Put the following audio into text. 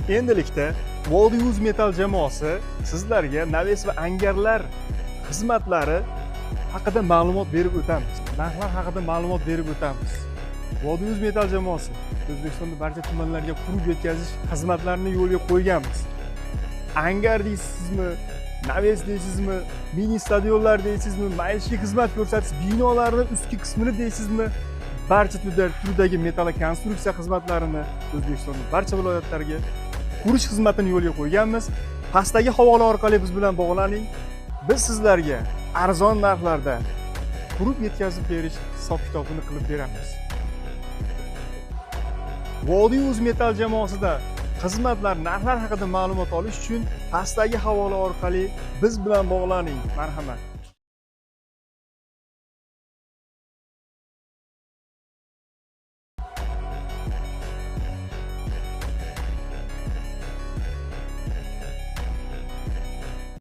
Endilikda Vodiy.uz Metal jamoasi sizlarga naves va angarlar xizmatlari haqida ma'lumot berib o'tamiz. Narxlar haqida ma'lumot berib o'tamiz. Vodiy.uz Metal jamoasi O'zbekistonda barcha tumanlarga qurib yetkazish xizmatlarini yo'lga qo'yganmiz. Angar deysizmi, naves deysizmi, mini stadionlar deysizmi, maishiy xizmat ko'rsatish binolarning ustki qismini deysizmi, barcha turdagi metal konstruksiya xizmatlarini O'zbekistonning barcha viloyatlariga qurish xizmatini yo'lga qo'yganmiz. Pastdagi havola orqali biz bilan bog'laning. Biz sizlarga arzon narxlarda qurib yetkazib berish hisob-kitobini qilib beramiz. Vodiy.uz Metal jamoasida xizmatlar, narxlar haqida ma'lumot olish uchun pastdagi havola orqali biz bilan bog'laning. Marhamat.